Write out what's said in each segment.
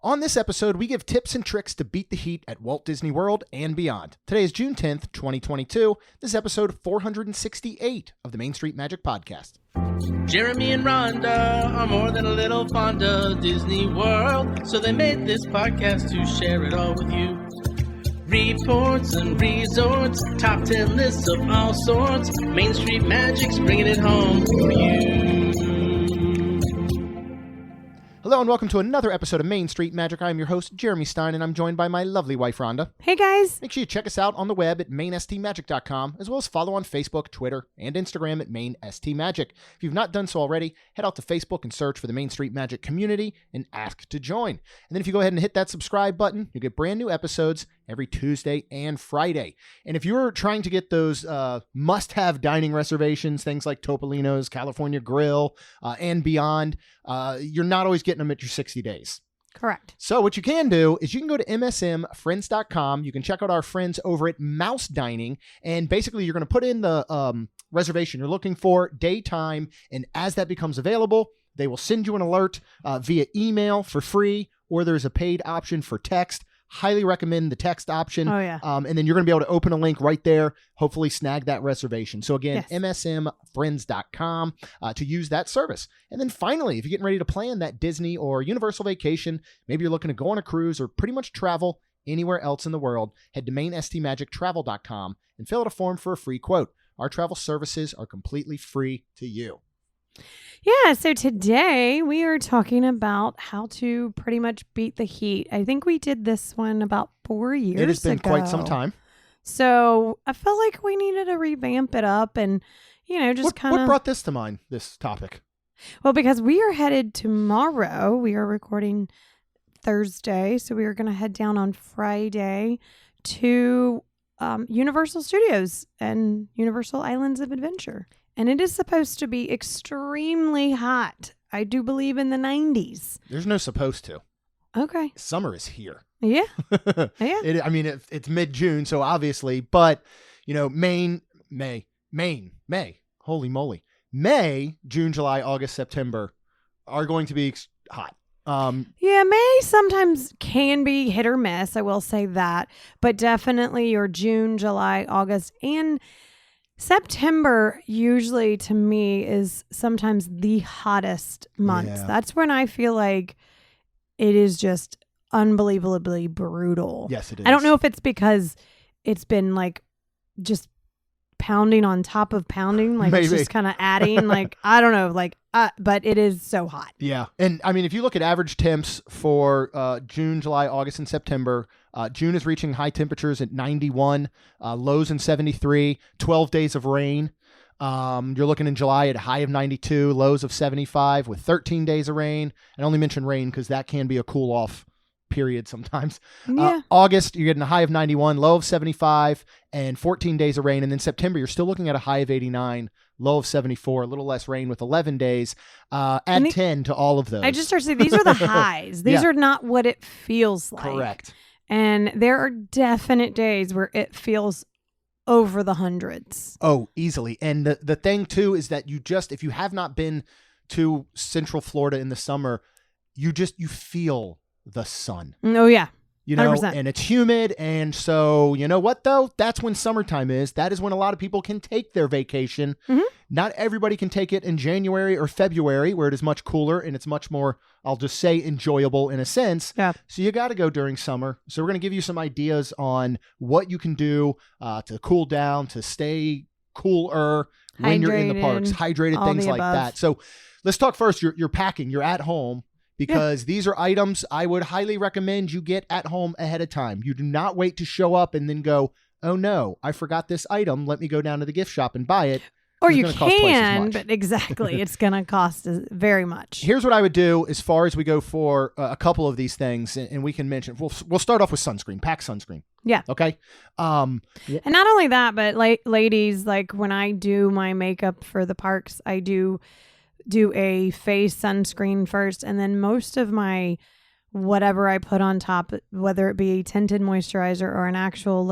On this episode, we give tips and tricks to beat the heat at Walt Disney World and beyond. Today is June 10th, 2022. This is episode 468 of the Main Street Magic Podcast. Jeremy and Rhonda are more than a little fond of Disney World, so they made this podcast to share it all with you. Reports and resorts, top 10 lists of all sorts. Main Street Magic's bringing it home for you. Hello and welcome to another episode of Main Street Magic. I'm your host, Jeremy Stein, and I'm joined by my lovely wife, Rhonda. Hey, guys. Make sure you check us out on the web at mainstmagic.com, as well as follow on Facebook, Twitter, and Instagram at mainstmagic. If you've not done so already, head out to Facebook and search for the Main Street Magic community and ask to join. And then if you go ahead and hit that subscribe button, you get brand new episodes every Tuesday and Friday. And if you're trying to get those must-have dining reservations, things like Topolino's, California Grill, and beyond, you're not always getting them at your 60 days. Correct. So what you can do is you can go to msmfriends.com. You can check out our friends over at Mouse Dining. And basically, you're going to put in the reservation you're looking for, daytime, and as that becomes available, they will send you an alert via email for free, or there's a paid option for text. Highly recommend the text option. Oh, yeah. And then you're going to be able to open a link right there, hopefully snag that reservation. So again, Yes. msmfriends.com to use that service. And then finally, if you're getting ready to plan that Disney or Universal vacation, maybe you're looking to go on a cruise or pretty much travel anywhere else in the world, head to mainstmagictravel.com and fill out a form for a free quote. Our travel services are completely free to you. Yeah, so today we are talking about how to pretty much beat the heat. I think we did this one about 4 years ago. It has been quite some time. So I felt like we needed to revamp it up and, just kind of... What brought this to mind, this topic? Well, because we are headed tomorrow. We are recording Thursday, so we are going to head down on Friday to Universal Studios and Universal Islands of Adventure. And it is supposed to be extremely hot. I do believe in the 90s. There's no supposed to. Okay. Summer is here. Yeah. Yeah. It's mid-June, so obviously, but, May. Holy moly. May, June, July, August, September are going to be hot. Yeah, May sometimes can be hit or miss. I will say that. But definitely your June, July, August, and September usually to me is sometimes the hottest month. Yeah. That's when I feel like it is just unbelievably brutal. Yes, it is. I don't know if it's because it's been like just pounding on top of pounding, like Maybe. it's just kind of adding, like, I don't know, like, but it is so hot. Yeah. And if you look at average temps for June, July, August, and September, June is reaching high temperatures at 91, lows in 73, 12 days of rain. You're looking in July at a high of 92, lows of 75 with 13 days of rain. I only mention rain because that can be a cool off period sometimes. Yeah. August, you're getting a high of 91, low of 75, and 14 days of rain. And then September, you're still looking at a high of 89, low of 74, a little less rain with 11 days. Add 10 to all of those. I just started saying these are the highs. These are not what it feels like. Correct. And there are definite days where it feels over the hundreds. Oh, easily. And the thing too is that if you have not been to Central Florida in the summer, you feel the sun. Oh, yeah. 100%. And it's humid. And so, you know what, though? That's when summertime is. That is when a lot of people can take their vacation. Mm-hmm. Not everybody can take it in January or February, where it is much cooler and it's much more, I'll just say, enjoyable in a sense. Yeah. So you got to go during summer. So we're going to give you some ideas on what you can do to cool down, to stay cooler when you're in the parks. Hydrated, things like that. So let's talk first. You're packing. You're at home. Because these are items I would highly recommend you get at home ahead of time. You do not wait to show up and then go, oh no, I forgot this item. Let me go down to the gift shop and buy it. Or you can, but exactly, it's going to cost very much. Here's what I would do as far as we go for a couple of these things, and we can mention, we'll start off with sunscreen. Pack sunscreen. Yeah. Okay. And not only that, but ladies, like when I do my makeup for the parks, I do a face sunscreen first, and then most of my whatever I put on top, whether it be a tinted moisturizer or an actual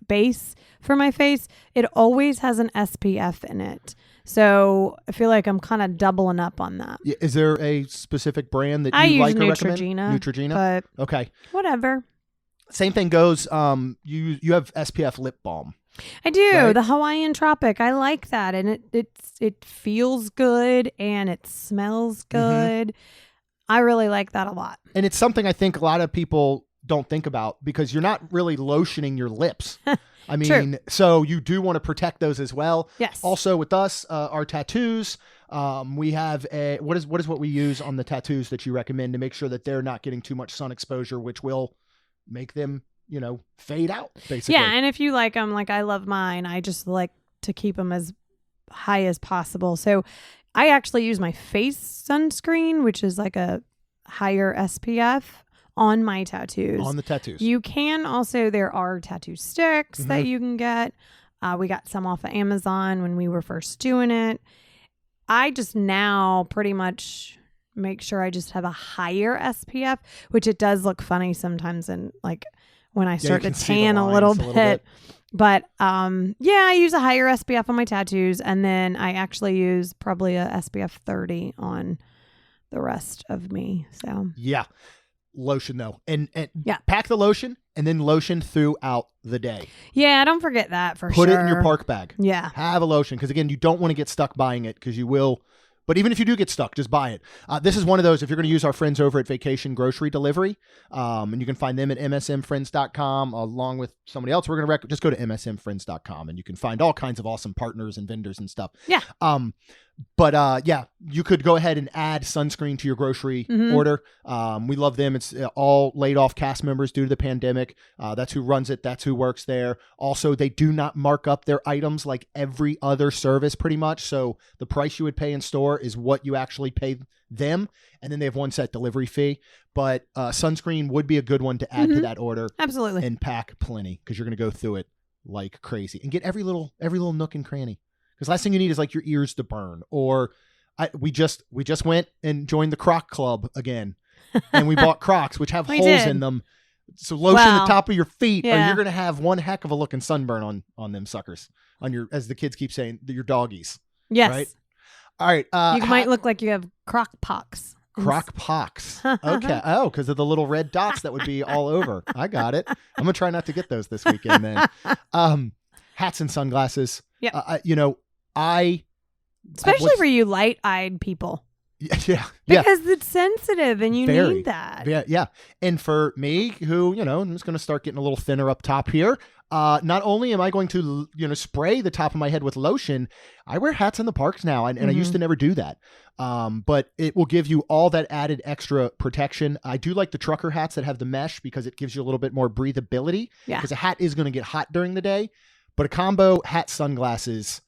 base for my face, it always has an SPF in it. So I feel like I'm kind of doubling up on that. Yeah, is there a specific brand that I you use like or recommend? Neutrogena. Neutrogena. But Okay. whatever. Same thing goes. You have SPF lip balm. I do. Right? The Hawaiian Tropic. I like that. And it feels good and it smells good. I really like that a lot. And it's something I think a lot of people don't think about because you're not really lotioning your lips. I mean, True. so you do want to protect those as well. Yes. Also with us, our tattoos, we have what is what we use on the tattoos that you recommend to make sure that they're not getting too much sun exposure, which will make them, fade out basically. Yeah. And if you like them, like I love mine, I just like to keep them as high as possible. So I actually use my face sunscreen, which is like a higher SPF on my tattoos. On the tattoos. You can also, there are tattoo sticks that you can get. We got some off of Amazon when we were first doing it. I just now pretty much make sure I just have a higher SPF, which it does look funny sometimes and like when I start to tan a little bit. But I use a higher SPF on my tattoos, and then I actually use probably a SPF 30 on the rest of me. So yeah, lotion though, and yeah, pack the lotion and then lotion throughout the day. Yeah, don't forget that for Put sure. it in your park bag. Yeah, have a lotion because again, you don't want to get stuck buying it because you will. But even if you do get stuck, just buy it. This is one of those, if you're going to use our friends over at Vacation Grocery Delivery, and you can find them at msmfriends.com along with somebody else. We're going to just go to msmfriends.com and you can find all kinds of awesome partners and vendors and stuff. Yeah. But you could go ahead and add sunscreen to your grocery order. We love them. It's all laid off cast members due to the pandemic. That's who runs it. That's who works there. Also, they do not mark up their items like every other service pretty much. So the price you would pay in store is what you actually pay them. And then they have one set delivery fee. But sunscreen would be a good one to add to that order. Absolutely. And pack plenty because you're going to go through it like crazy and get every little nook and cranny. Because last thing you need is like your ears to burn. Or we just went and joined the Croc Club again, and we bought Crocs which have holes in them. So lotion the top of your feet, or you're gonna have one heck of a looking sunburn on them suckers. On your, as the kids keep saying, your doggies. Yes. Right. All right. You might look like you have croc pox. Croc pox. Okay. Oh, because of the little red dots that would be all over. I got it. I'm gonna try not to get those this weekend then. Hats and sunglasses. Yeah. Especially for you light-eyed people. Yeah. Because it's sensitive and you need that. Yeah. And for me, who, I'm just going to start getting a little thinner up top here. Not only am I going to, spray the top of my head with lotion, I wear hats in the parks now. And I used to never do that. But it will give you all that added extra protection. I do like the trucker hats that have the mesh because it gives you a little bit more breathability. Yeah. Because a hat is going to get hot during the day. But a combo hat sunglasses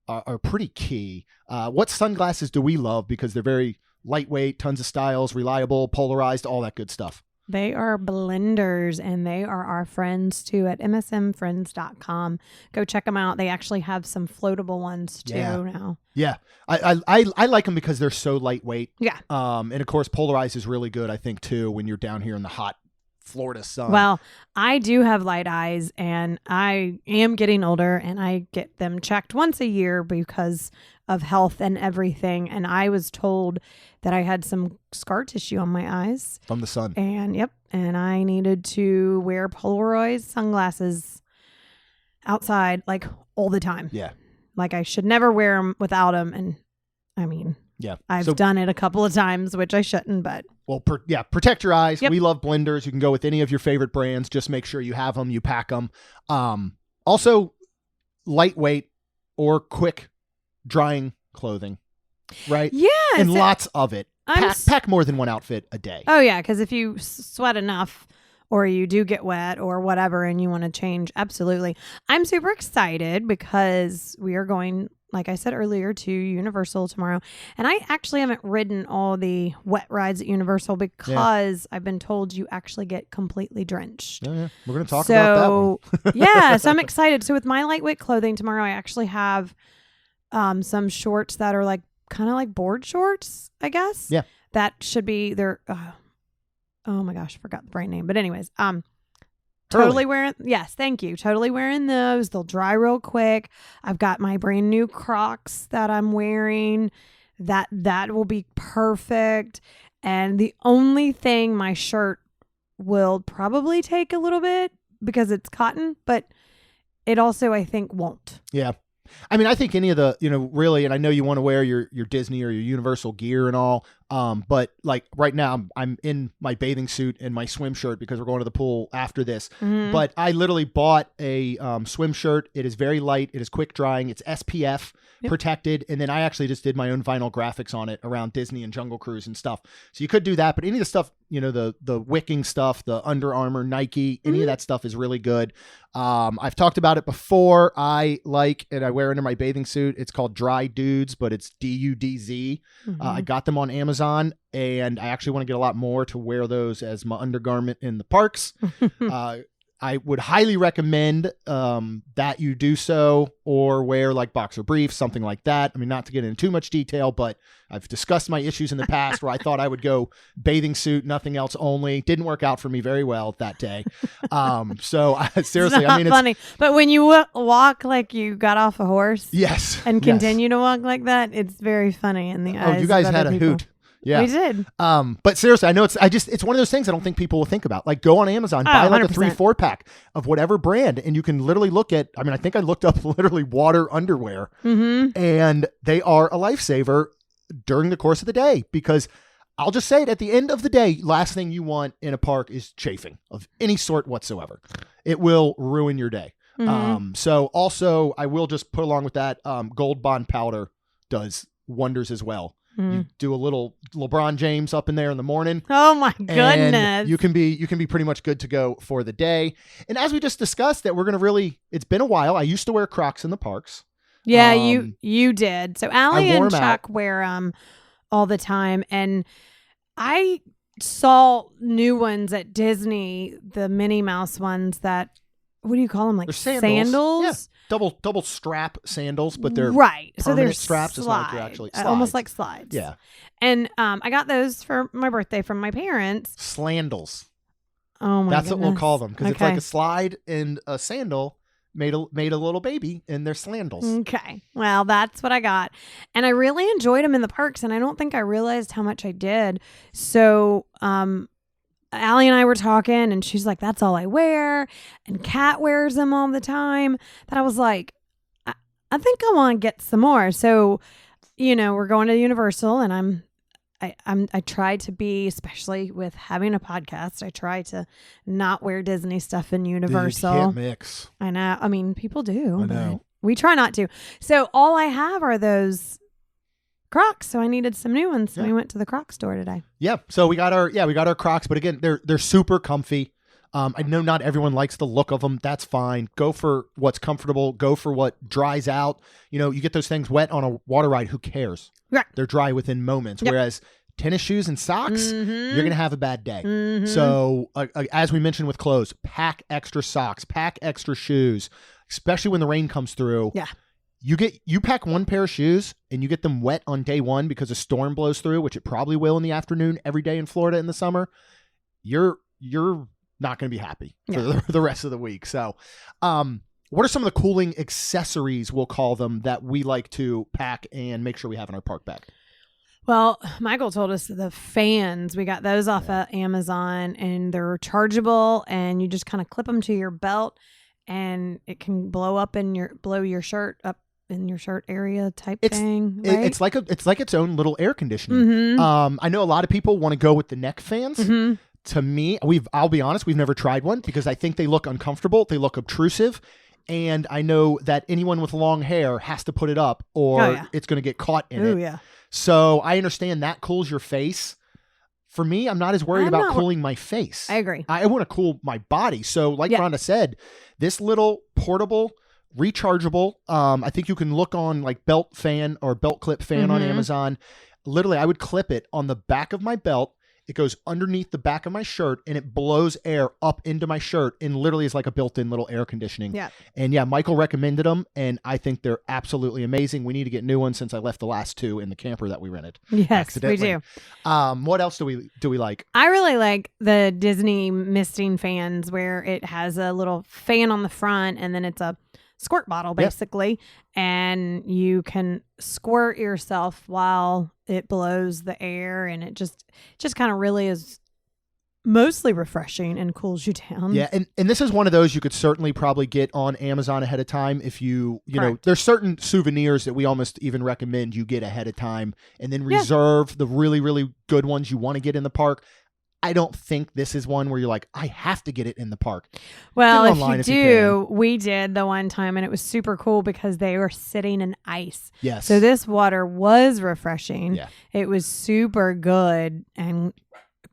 are pretty key. What sunglasses do we love? Because they're very lightweight, tons of styles, reliable, polarized, all that good stuff. They are blenders, and they are our friends too at msmfriends.com. Go check them out. They actually have some floatable ones too now. Yeah. I like them because they're so lightweight. Yeah. And of course, polarized is really good, I think, too, when you're down here in the hot Florida sun. Well, I do have light eyes, and I am getting older, and I get them checked once a year because of health and everything. And I was told that I had some scar tissue on my eyes from the sun. And I needed to wear Polaroid sunglasses outside like all the time. Yeah. Like I should never wear them without them. And I mean, yeah, I've done it a couple of times, which I shouldn't, but. Well, protect your eyes. Yep. We love blenders. You can go with any of your favorite brands. Just make sure you have them, you pack them. Also, lightweight or quick drying clothing, right? Yeah. And lots of it. Pack more than one outfit a day. Oh, yeah, because if you sweat enough or you do get wet or whatever and you want to change, absolutely. I'm super excited because we are going, like I said earlier, to Universal tomorrow. And I actually haven't ridden all the wet rides at Universal because I've been told you actually get completely drenched. Yeah. We're going to talk about that one. Yeah, so I'm excited. So with my lightweight clothing tomorrow, I actually have some shorts that are like kind of like board shorts, I guess. Yeah. That should be their, oh my gosh, I forgot the brand name. But anyways, Totally wearing. Yes, thank you. Totally wearing those. They'll dry real quick. I've got my brand new Crocs that I'm wearing. That will be perfect. And the only thing, my shirt will probably take a little bit because it's cotton, but it also, I think, won't. Yeah. I mean, I think any of the, really, and I know you want to wear your Disney or your Universal gear and all, but like right now I'm in my bathing suit and my swim shirt because we're going to the pool after this. Mm-hmm. But I literally bought a swim shirt. It is very light. It is quick drying. It's SPF protected. And then I actually just did my own vinyl graphics on it around Disney and Jungle Cruise and stuff. So you could do that. But any of the stuff, the wicking stuff, the Under Armour, Nike, any of that stuff is really good. I've talked about it before. I like, and I wear under my bathing suit. It's called Dry Dudes, but it's DUDZ. I got them on Amazon, and I actually want to get a lot more to wear those as my undergarment in the parks. I would highly recommend that you do so, or wear like boxer briefs, something like that. I mean, not to get into too much detail, but I've discussed my issues in the past where I thought I would go bathing suit, nothing else only. Didn't work out for me very well that day. So seriously, it's not funny. But when you walk like you got off a horse, yes, and continue to walk like that, it's very funny in the eyes. Oh, you guys of had other a people. hoot. Yeah. We did. But seriously, I know it's one of those things I don't think people will think about. Like, go on Amazon, buy like 100%. a 3-4 pack of whatever brand, and you can literally look at, I mean, I think I looked up literally water underwear, and they are a lifesaver during the course of the day, because I'll just say it, at the end of the day, last thing you want in a park is chafing of any sort whatsoever. It will ruin your day. So also, I will just put along with that, Gold Bond powder does wonders as well. You do a little LeBron James up in there in the morning. Oh my goodness. And you can be pretty much good to go for the day. And as we just discussed, that we're going to it's been a while. I used to wear Crocs in the parks. Yeah, you did. So Allie and Chuck out. wear all the time, and I saw new ones at Disney, the Minnie Mouse ones that, what do you call them? Like they're sandals? Yeah. Double strap sandals, but they're right. permanent So they're straps. It's not like they're actually slides. almost like slides. Yeah. And I got those for my birthday from my parents. Slandals. Oh my That's goodness. what we'll call them, because it's like a slide and a sandal made a little baby, and they're slandals. Okay. Well, that's what I got. And I really enjoyed them in the parks, and I don't think I realized how much I did. So, Allie and I were talking, and she's like, that's all I wear. And Kat wears them all the time. That I was like, I think I want to get some more. So, we're going to Universal, and I try to be, especially with having a podcast, I try to not wear Disney stuff in Universal. You can't mix. I know. I mean, people do. I know. But we try not to. So all I have are those Crocs, so I needed some new ones. So we went to the Croc store today. Yeah. So we got our Crocs, but again, they're super comfy. I know not everyone likes the look of them. That's fine. Go for what's comfortable. Go for what dries out. You get those things wet on a water ride. Who cares? Right. They're dry within moments. Yep. Whereas tennis shoes and socks, you're going to have a bad day. So as we mentioned with clothes, pack extra socks, pack extra shoes, especially when the rain comes through. Yeah. You pack one pair of shoes and you get them wet on day one because a storm blows through, which it probably will in the afternoon every day in Florida in the summer. You're not going to be happy for the rest of the week. So, what are some of the cooling accessories, we'll call them, that we like to pack and make sure we have in our park bag? Well, Michael told us the fans, we got those off of Amazon, and they're chargeable, and you just kind of clip them to your belt, and it can blow your shirt up in your shirt area type thing. Right? It's like its own little air conditioning. I know a lot of people want to go with the neck fans. To me, I'll be honest, we've never tried one because I think they look uncomfortable. They look obtrusive. And I know that anyone with long hair has to put it up or it's going to get caught in it. Yeah. So I understand that cools your face. For me, I'm not as worried about cooling my face. I agree. I want to cool my body. So like Rhonda said, this little portable, rechargeable, I think you can look on like belt fan or belt clip fan on Amazon. Literally, I would clip it on the back of my belt. It goes underneath the back of my shirt and it blows air up into my shirt and literally is like a built-in little air conditioning. Yeah. And yeah, Michael recommended them and I think they're absolutely amazing. We need to get new ones since I left the last two in the camper that we rented. Yes, we do. What else do we like? I really like the Disney misting fans where it has a little fan on the front and then it's a squirt bottle basically, and you can squirt yourself while it blows the air, and it just kind of really is mostly refreshing and cools you down. Yeah, and this is one of those you could certainly probably get on Amazon ahead of time if you know, Correct. there's certain souvenirs that we almost even recommend you get ahead of time and then reserve the really, really good ones you want to get in the park. I don't think this is one where you're like, I have to get it in the park. Well, if you do, we did the one time and it was super cool because they were sitting in ice. Yes. So this water was refreshing. Yeah. It was super good and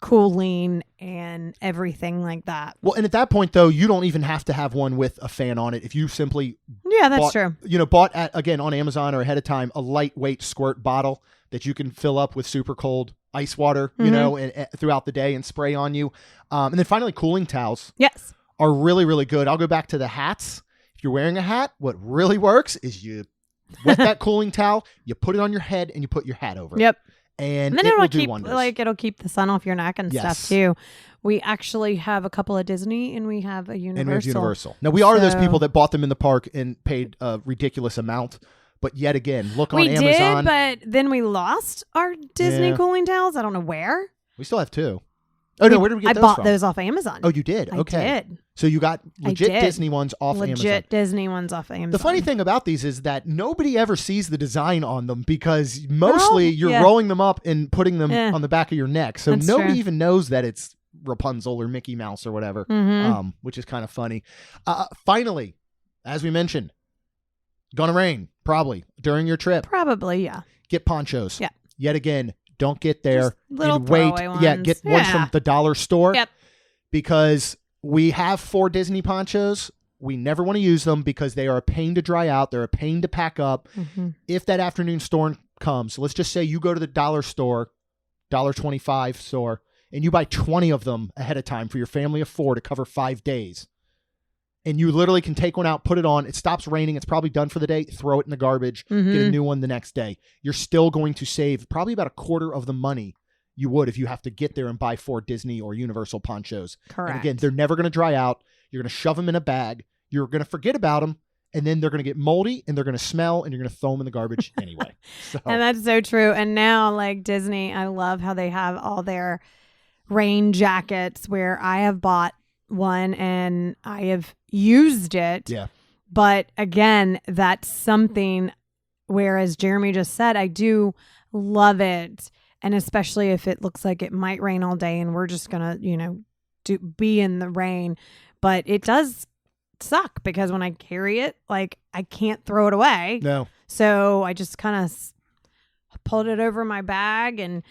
cooling and everything like that. Well, and at that point though, you don't even have to have one with a fan on it. If you simply that's true. Bought again on Amazon or ahead of time a lightweight squirt bottle that you can fill up with super cold ice water, and throughout the day and spray on you. And then finally, cooling towels. Yes. Are really, really good. I'll go back to the hats. If you're wearing a hat, what really works is you wet that cooling towel, you put it on your head, and you put your hat over it. Yep. And then it will keep do wonders. it'll keep the sun off your neck and stuff too. We actually have a couple of Disney and we have a Universal. And we have Universal. Now, we are those people that bought them in the park and paid a ridiculous amount. But yet again, look on Amazon. We did, but then we lost our Disney cooling towels. I don't know where. We still have two. Oh, no, where did we get those from? I bought those off Amazon. Oh, you did? Okay. I did. So you got legit Disney ones off Amazon. Legit Disney ones off Amazon. The funny thing about these is that nobody ever sees the design on them because mostly you're rolling them up and putting them on the back of your neck. So nobody even knows that it's Rapunzel or Mickey Mouse or whatever, which is kind of funny. Finally, as we mentioned, gonna rain probably during your trip. Probably, yeah. Get ponchos. Yeah. Yet again, don't get there just little and wait. Ones. Yeah, get ones from the dollar store. Yep. Because we have 4 Disney ponchos. We never want to use them because they are a pain to dry out. They're a pain to pack up. If that afternoon storm comes, let's just say you go to the dollar store, $1.25 store, and you buy 20 of them ahead of time for your family of 4 to cover 5 days. And you literally can take one out, put it on. It stops raining. It's probably done for the day. Throw it in the garbage. Get a new one the next day. You're still going to save probably about a quarter of the money you would if you have to get there and buy 4 Disney or Universal ponchos. Correct. And again, they're never going to dry out. You're going to shove them in a bag. You're going to forget about them. And then they're going to get moldy and they're going to smell and you're going to throw them in the garbage anyway. And that's so true. And now, like Disney, I love how they have all their rain jackets where I have bought one and I have used it. Yeah. But again, that's something where, as Jeremy just said, I do love it. And especially if it looks like it might rain all day and we're just going to, be in the rain. But it does suck because when I carry it, like I can't throw it away. No. So I just kind of pulled it over my bag and,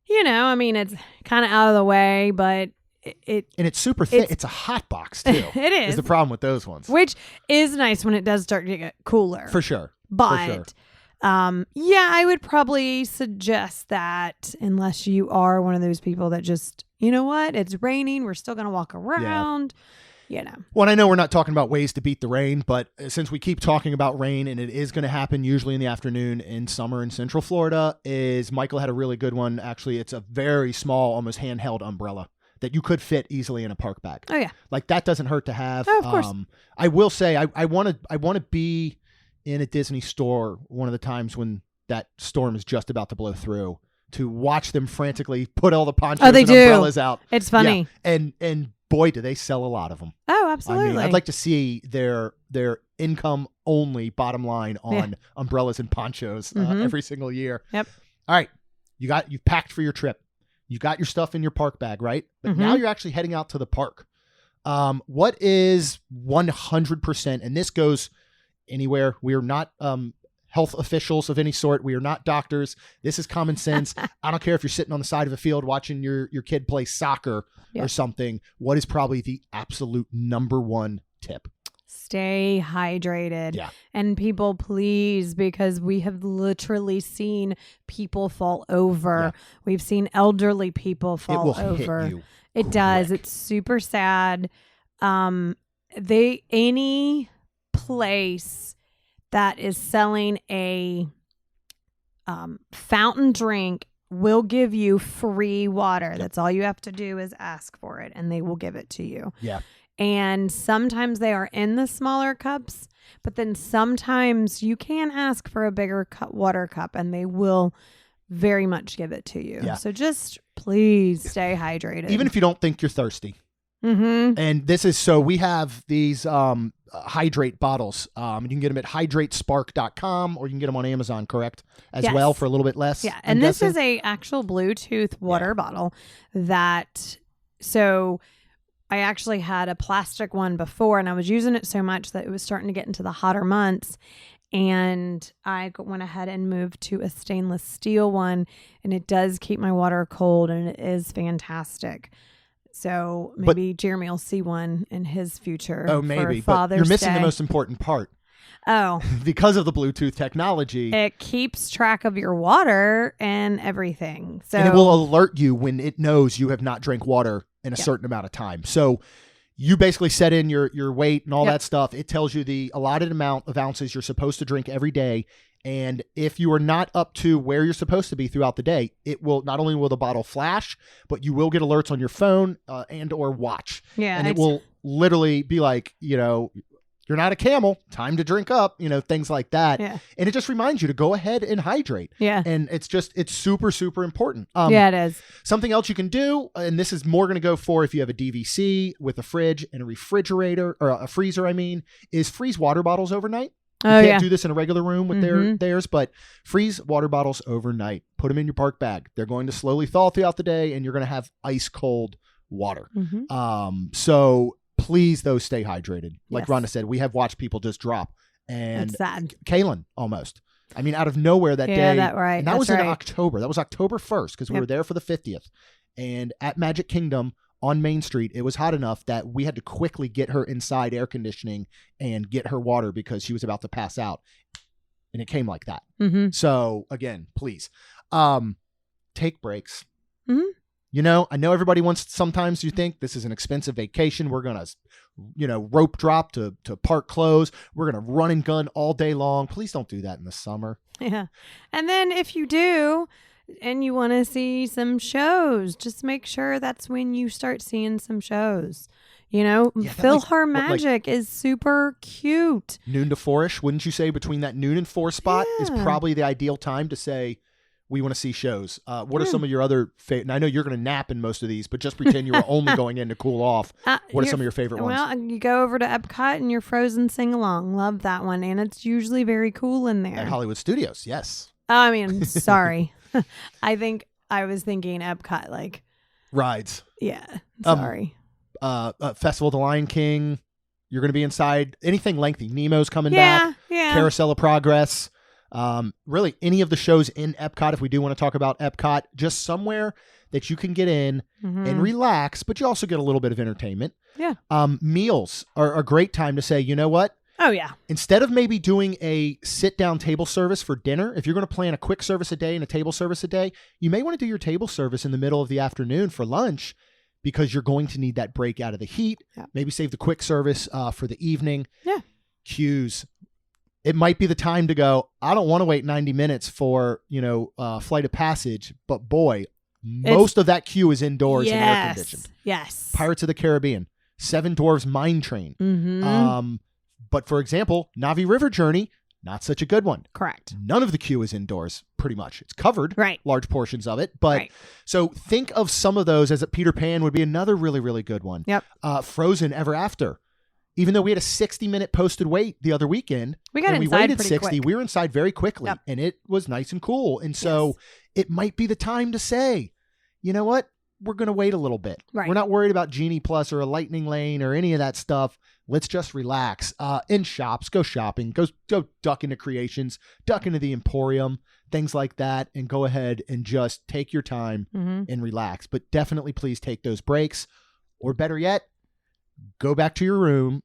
it's kind of out of the way, but and it's super thick. It's a hot box too. It is the problem with those ones, which is nice when it does start to get cooler. For sure. But I would probably suggest that unless you are one of those people that just, it's raining, we're still going to walk around. Well, I know we're not talking about ways to beat the rain, but since we keep talking about rain and it is going to happen usually in the afternoon in summer in Central Florida, is Michael had a really good one. Actually, it's a very small, almost handheld umbrella that you could fit easily in a park bag. Oh yeah. Like that doesn't hurt to have. Oh, of course. I will say I want to be in a Disney store one of the times when that storm is just about to blow through to watch them frantically put all the ponchos and umbrellas out. It's funny. Yeah. And boy, do they sell a lot of them. Oh, absolutely. I mean, I'd like to see their income only bottom line on umbrellas and ponchos every single year. Yep. All right. You've packed for your trip. You got your stuff in your park bag, right? But now you're actually heading out to the park. What is 100%, and this goes anywhere. We are not health officials of any sort. We are not doctors. This is common sense. I don't care if you're sitting on the side of a field watching your kid play soccer or something. What is probably the absolute number one tip? Stay hydrated. Yeah. And people, please, because we have literally seen people fall over. Yeah. We've seen elderly people It fall will over. hit you. It does. quick. It's super sad. Any place that is selling a fountain drink will give you free water. That's all you have to do is ask for it, and they will give it to you. Yeah. And sometimes they are in the smaller cups, but then sometimes you can ask for a bigger water cup, and they will very much give it to you. Yeah. So just please stay hydrated. Even if you don't think you're thirsty. Mm-hmm. And this is, so we have these hydrate bottles. You can get them at hydratespark.com, or you can get them on Amazon, correct? As Yes. well, for a little bit less. Yeah. I'm And this guessing? is a actual Bluetooth water bottle so I actually had a plastic one before, and I was using it so much that it was starting to get into the hotter months. And I went ahead and moved to a stainless steel one, and it does keep my water cold, and it is fantastic. So maybe Jeremy will see one in his future. Oh, maybe. For But Father's you're missing Day. the most important part. Oh, Because of the Bluetooth technology. it keeps track of your water and everything. So And it will alert you when it knows you have not drank water in a certain amount of time. So you basically set in your weight and all that stuff. It tells you the allotted amount of ounces you're supposed to drink every day. And if you are not up to where you're supposed to be throughout the day, it will, not only will the bottle flash, but you will get alerts on your phone and or watch. yeah, And it will literally be like, you're not a camel, time to drink up, things like that. Yeah. And it just reminds you to go ahead and hydrate. Yeah. And it's super, super important. Yeah, it is. Something else you can do, and this is more going to go for if you have a DVC with a fridge and a refrigerator, or a freezer, is freeze water bottles overnight. You can't do this in a regular room with theirs, but freeze water bottles overnight. Put them in your park bag. They're going to slowly thaw throughout the day, and you're going to have ice cold water. Mm-hmm. So please, though, stay hydrated. Like Yes. Rhonda said, we have watched people just drop. And It's sad. Kaylin, almost. Out of nowhere that day. Yeah, And that was That's in right. October. That was October 1st, because we Yep. were there for the 50th. And at Magic Kingdom on Main Street, it was hot enough that we had to quickly get her inside air conditioning and get her water because she was about to pass out. And it came like that. Mm-hmm. So again, please, take breaks. Mhm. I know everybody wants, sometimes you think this is an expensive vacation. We're going to, rope drop to park close. We're going to run and gun all day long. Please don't do that in the summer. Yeah. And then if you do, and you want to see some shows, just make sure that's when you start seeing some shows. Yeah, that PhilharMagic is super cute. Noon to 4-ish, wouldn't you say, between that noon and 4 spot is Yeah. probably the ideal time to say, we want to see shows. What are some of your other and I know you're going to nap in most of these, but just pretend you were only going in to cool off. What are some of your favorite ones? Well, you go over to Epcot and your Frozen sing-along. Love that one. And it's usually very cool in there. At Hollywood Studios, yes. Sorry. I think I was thinking Epcot, Rides. yeah. Sorry. Festival of the Lion King. You're going to be inside. Anything lengthy. Nemo's coming back. Yeah. Carousel of Progress. Really, any of the shows in Epcot, if we do want to talk about Epcot, just somewhere that you can get in and relax, but you also get a little bit of entertainment. Yeah. Meals are a great time to say, you know what? Oh, yeah. Instead of maybe doing a sit-down table service for dinner, if you're going to plan a quick service a day and a table service a day, you may want to do your table service in the middle of the afternoon for lunch, because you're going to need that break out of the heat. Yeah. Maybe save the quick service for the evening. Yeah. Queues. It might be the time to go, I don't want to wait 90 minutes for, Flight of Passage, but boy, most of that queue is indoors and air conditioned. Yes. Pirates of the Caribbean, Seven Dwarfs Mine Train. Mm-hmm. But for example, Navi River Journey, not such a good one. Correct. None of the queue is indoors, pretty much. It's covered, Right. large portions of it. But Right. So think of some of those as a Peter Pan would be another really, really good one. Yep. Frozen Ever After. Even though we had a 60-minute posted wait the other weekend, We got and we inside waited pretty 60, quick. we were inside very quickly, Yep. and it was nice and cool. And so Yes. it might be the time to say, you know what? We're going to wait a little bit. Right. We're not worried about Genie Plus or a Lightning Lane or any of that stuff. Let's just relax. In shops, go shopping, go duck into Creations, duck into the Emporium, things like that, and go ahead and just take your time and relax. But definitely please take those breaks, or better yet, go back to your room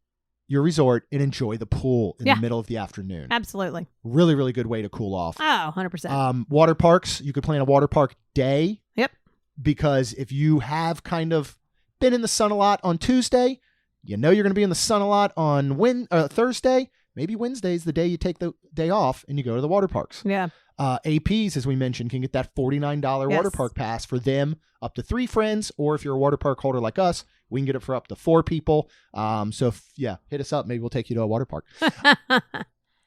your resort and enjoy the pool in Yeah. the middle of the afternoon. Absolutely. Really, really good way to cool off. Oh, 100%. Water parks, you could plan a water park day. Yep. Because if you have kind of been in the sun a lot on Tuesday, you know you're going to be in the sun a lot on Thursday. Maybe Wednesday's the day you take the day off and you go to the water parks. Yeah. APs, as we mentioned, can get that $49 water park pass for them up to 3 friends, or if you're a water park holder like us, we can get it for up to 4 people. So hit us up. Maybe we'll take you to a water park.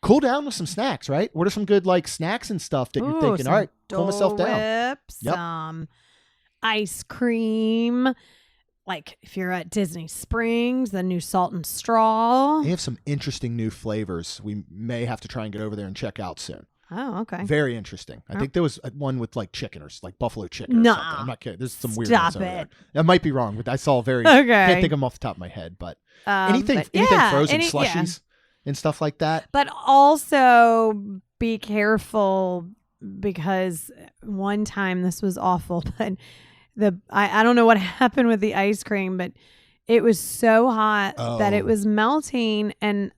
Cool down with some snacks, right? What are some good like snacks and stuff that you're thinking? All right, cool myself down. Yep. Some ice cream. Like if you're at Disney Springs, the new salt and straw. They have some interesting new flavors. We may have to try and get over there and check out soon. Oh, okay. Very interesting. I think there was one with like chicken or like buffalo chicken or something. I'm not kidding. There's some weird ones over there. I might be wrong, but I saw can't think of them off the top of my head, but anything frozen slushies and stuff like that. But also be careful because one time this was awful, but I don't know what happened with the ice cream, but it was so hot that it was melting and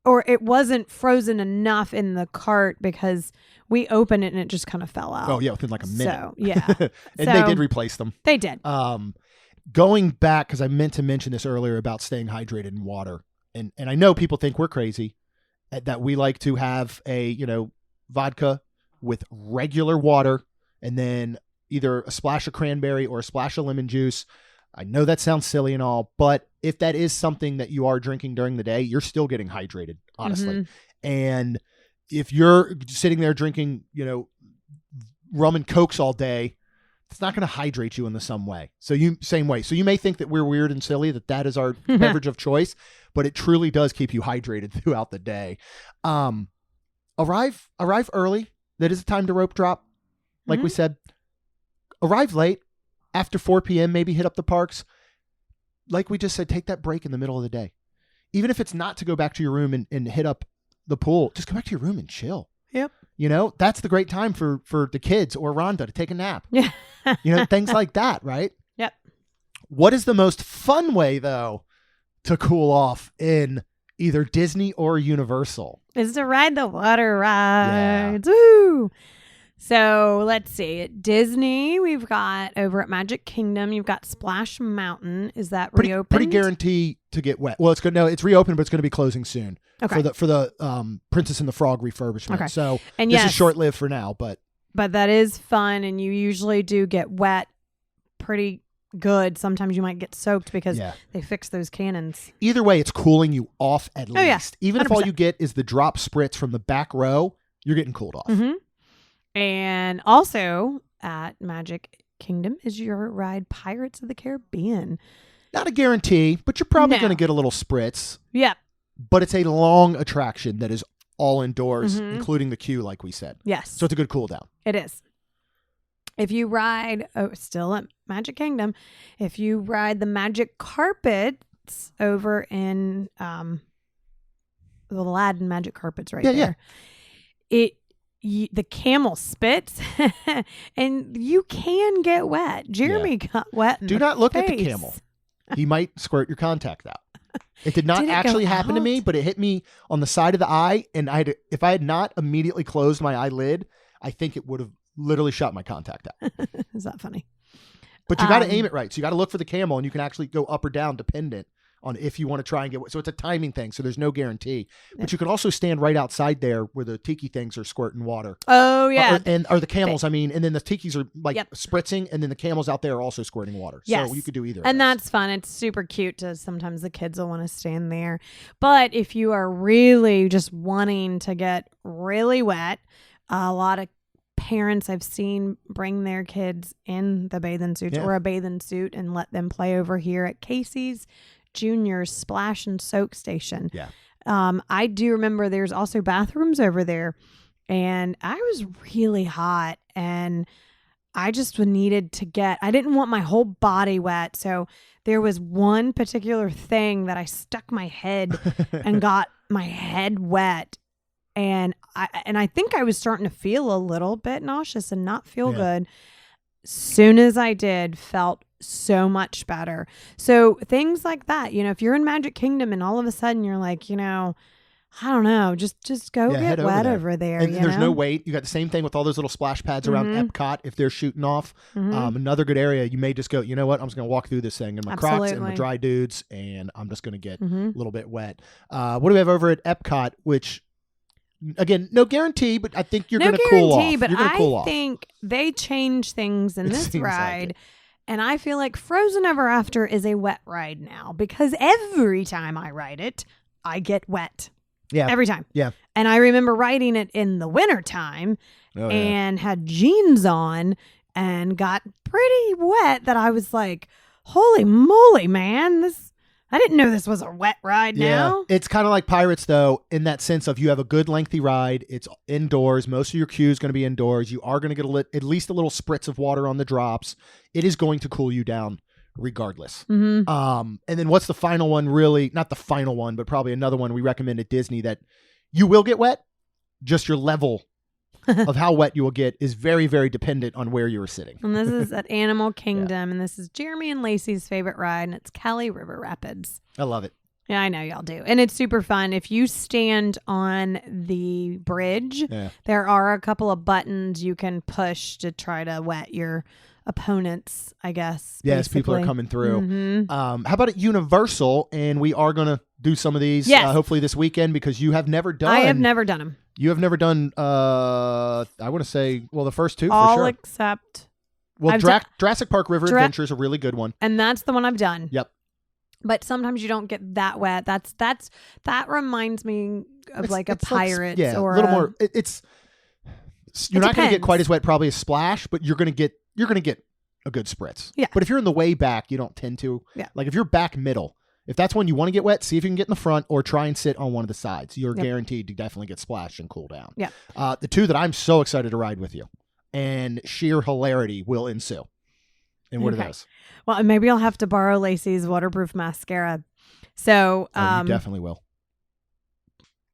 or it wasn't frozen enough in the cart because we opened it and it just kind of fell out. Oh yeah, within like a minute. So yeah, and they did replace them. They did. Going back, because I meant to mention this earlier about staying hydrated in water, and I know people think we're crazy that we like to have a vodka with regular water and then either a splash of cranberry or a splash of lemon juice. I know that sounds silly and all, but if that is something that you are drinking during the day, you're still getting hydrated, honestly. Mm-hmm. And if you're sitting there drinking, rum and Cokes all day, it's not going to hydrate you in the same way. So you may think that we're weird and silly, that is our beverage of choice, but it truly does keep you hydrated throughout the day. Arrive early. That is a time to rope drop. Like we said, arrive late. After 4 p.m., maybe hit up the parks. Like we just said, take that break in the middle of the day. Even if it's not to go back to your room and hit up the pool, just go back to your room and chill. Yep. That's the great time for the kids or Rhonda to take a nap. Yeah. Things like that, right? Yep. What is the most fun way, though, to cool off in either Disney or Universal? Is to ride the water rides. Yeah. Woo! So let's see. At Disney, we've got over at Magic Kingdom, you've got Splash Mountain. Is that reopened? Pretty guarantee to get wet. Well, it's good. No, it's reopened, but it's going to be closing soon. Okay. For the Princess and the Frog refurbishment. Okay. So and this is short lived for now, but that is fun, and you usually do get wet pretty good. Sometimes you might get soaked because they fix those cannons. Either way, it's cooling you off at least. Yeah. Even if all you get is the drop spritz from the back row, you're getting cooled off. Mm-hmm. And also at Magic Kingdom is your ride Pirates of the Caribbean. Not a guarantee, but you're probably going to get a little spritz. Yep. But it's a long attraction that is all indoors, including the queue, like we said. Yes. So it's a good cool down. It is. If you ride, still at Magic Kingdom, if you ride the magic carpets over in the Aladdin magic carpets there, the camel spits and you can get wet. Jeremy got wet in Do not look face. at the camel. He might squirt your contact out. It did not actually happen to me, but it hit me on the side of the eye, and if I had not immediately closed my eyelid, I think it would have literally shot my contact out. Is that funny? But you got to aim it right. So you got to look for the camel, and you can actually go up or down dependent on if you want to try and get wet. So it's a timing thing. So there's no guarantee. But you can also stand right outside there where the tiki things are squirting water. Oh yeah, or the camels. I mean, and then the tikis are spritzing, and then the camels out there are also squirting water. Yes. So you could do either. And that's fun. It's super cute. Sometimes the kids will want to stand there. But if you are really just wanting to get really wet, a lot of parents I've seen bring their kids in the bathing suits or a bathing suit and let them play over here at Casey's Junior's Splash and Soak Station. Yeah. I do remember there's also bathrooms over there, and I was really hot and I just needed to I didn't want my whole body wet. So there was one particular thing that I stuck my head and got my head wet. And I think I was starting to feel a little bit nauseous and not feel good. Soon as I did, felt so much better. So things like that, if you're in Magic Kingdom and all of a sudden you're like, I don't know, just go head get wet over there. And there's no wait. You got the same thing with all those little splash pads around Epcot if they're shooting off. Another good area, you may just go, you know what, I'm just going to walk through this thing in my Crocs and my dry dudes, and I'm just going to get a little bit wet. What do we have over at Epcot, which, again, no guarantee, but I think you're going to cool off. But I think they change things in this ride. And I feel like Frozen Ever After is a wet ride now because every time I ride it, I get wet. Yeah. Every time. Yeah. And I remember riding it in the wintertime and had jeans on and got pretty wet that I was like, holy moly, man. I didn't know this was a wet ride now. It's kind of like Pirates, though, in that sense of you have a good lengthy ride. It's indoors. Most of your queue is going to be indoors. You are going to get at least a little spritz of water on the drops. It is going to cool you down regardless. And then what's the final one, really? Not the final one, but probably another one we recommend at Disney that you will get wet. Just your level of how wet you will get is very, very dependent on where you are sitting. And this is at Animal Kingdom, and this is Jeremy and Lacey's favorite ride, and it's Cali River Rapids. I love it. Yeah, I know y'all do. And it's super fun. If you stand on the bridge, there are a couple of buttons you can push to try to wet your opponents, I guess. Yes, basically. people are coming through. How about at Universal? And we are going to do some of these hopefully this weekend because you have never done. I have never done them. You have never done, I want to say, the first two all for sure. Except. Well, Jurassic Park River Adventure is a really good one. And that's the one I've done. Yep. But sometimes you don't get that wet. That reminds me of like a Pirates or a little more. You're not going to get quite as wet probably as Splash, but you're going to get a good spritz. Yeah. But if you're in the way back, you don't tend to. Yeah. Like if you're back middle, if that's when you want to get wet, see if you can get in the front or try and sit on one of the sides. You're guaranteed to definitely get splashed and cool down. Yeah. The two that I'm so excited to ride with you, and sheer hilarity will ensue. And what are those? Well, maybe I'll have to borrow Lacey's waterproof mascara. So, you definitely will.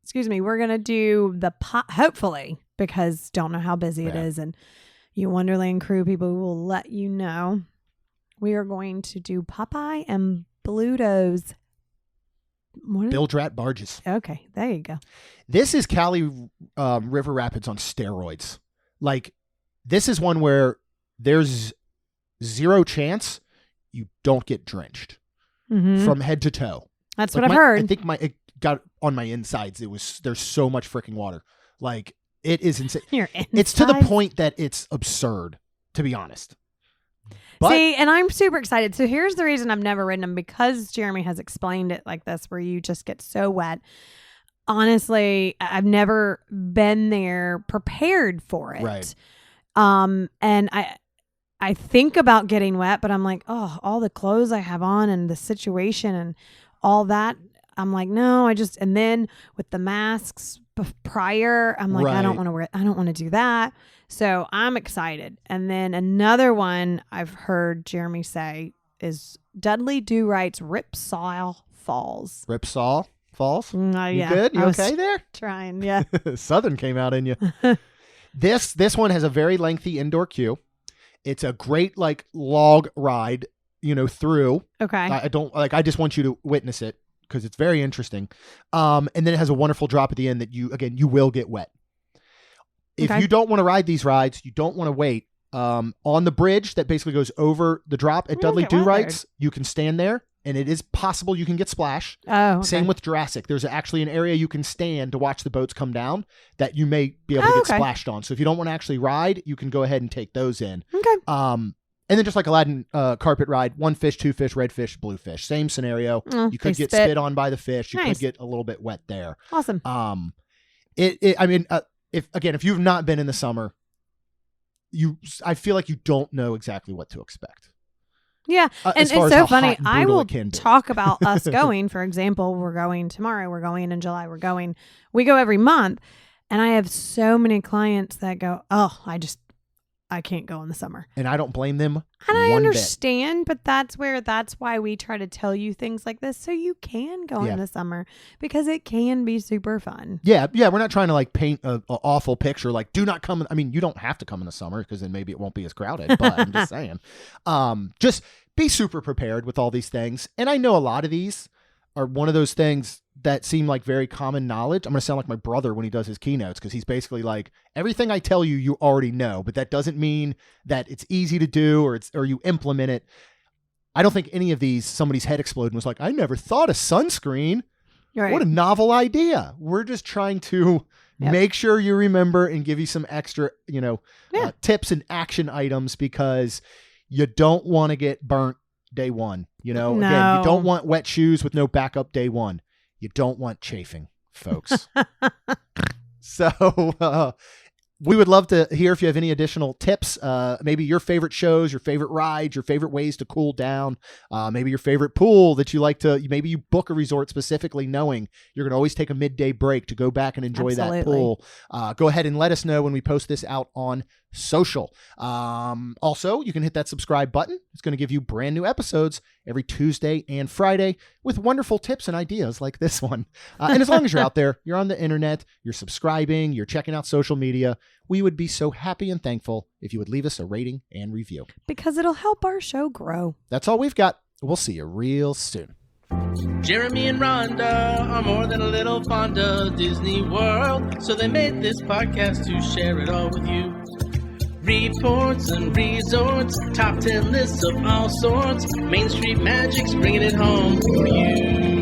Excuse me. We're going to do hopefully, because don't know how busy it is. And you Wonderland crew people will let you know. We are going to do Popeye and Bluto's. Bill-Drat barges. Okay. There you go. This is Cali River Rapids on steroids. Like, this is one where there's zero chance you don't get drenched from head to toe. That's what I've heard. I think it got on my insides. There's so much freaking water. Like, it is insane. It's to the point that it's absurd, to be honest. But, see, and I'm super excited. So here's the reason I've never ridden them, because Jeremy has explained it like this, where you just get so wet. Honestly, I've never been there prepared for it. Right. And I think about getting wet, but I'm like, oh, all the clothes I have on and the situation and all that. I'm like, no, and then with the masks prior, I'm like, I don't want to do that. So I'm excited. And then another one I've heard Jeremy say is Dudley Do Right's Ripsaw Falls. Ripsaw Falls? You good? You okay there? Trying, yeah. Southern came out in you. This one has a very lengthy indoor queue. It's a great log ride, through. Okay. I just want you to witness it because it's very interesting. And then it has a wonderful drop at the end that you will get wet. If you don't want to ride these rides, you don't want to wait. On the bridge that basically goes over the drop at Dudley Do Right's, you can stand there, and it is possible you can get splashed. Oh, okay. Same with Jurassic. There's actually an area you can stand to watch the boats come down that you may be able to get splashed on. So if you don't want to actually ride, you can go ahead and take those in. Okay. And then just like Aladdin carpet ride, 1 fish, 2 fish, red fish, blue fish. Same scenario. You could get spit on by the fish. You could get a little bit wet there. Awesome. If you've not been in the summer, I feel like you don't know exactly what to expect. Yeah, and it's so funny. I will talk about us going. For example, we're going tomorrow. We're going in July. We go every month, and I have so many clients that go, "Oh, I I can't go in the summer. And I don't blame them. And I one bit. understand, but that's why we try to tell you things like this so you can go in the summer, because it can be super fun. Yeah. We're not trying to like paint a awful picture. Like, do not come. I mean, you don't have to come in the summer because then maybe it won't be as crowded. But I'm just saying, just be super prepared with all these things. And I know a lot of these are one of those things that seem like very common knowledge. I'm going to sound like my brother when he does his keynotes, because he's basically like, everything I tell you, you already know, but that doesn't mean that it's easy to do or you implement it. I don't think any of these, somebody's head exploded and was like, I never thought of sunscreen. Right. What a novel idea. We're just trying to make sure you remember and give you some extra, tips and action items, because you don't want to get burnt day one. No. Again, you don't want wet shoes with no backup day one. You don't want chafing, folks. So we would love to hear if you have any additional tips, maybe your favorite shows, your favorite rides, your favorite ways to cool down, maybe your favorite pool that you like to, maybe you book a resort specifically knowing you're going to always take a midday break to go back and enjoy that pool. Go ahead and let us know when we post this out on social. Also, you can hit that subscribe button. It's going to give you brand new episodes every Tuesday and Friday with wonderful tips and ideas like this one. And as long as you're out there, you're on the internet, you're subscribing, you're checking out social media, we would be so happy and thankful if you would leave us a rating and review, because it'll help our show grow. That's all we've got. We'll see you real soon. Jeremy and Rhonda are more than a little fond of Disney World, so they made this podcast to share it all with you. Reports and resorts, top 10 lists of all sorts, Main Street Magic's bringing it home for you.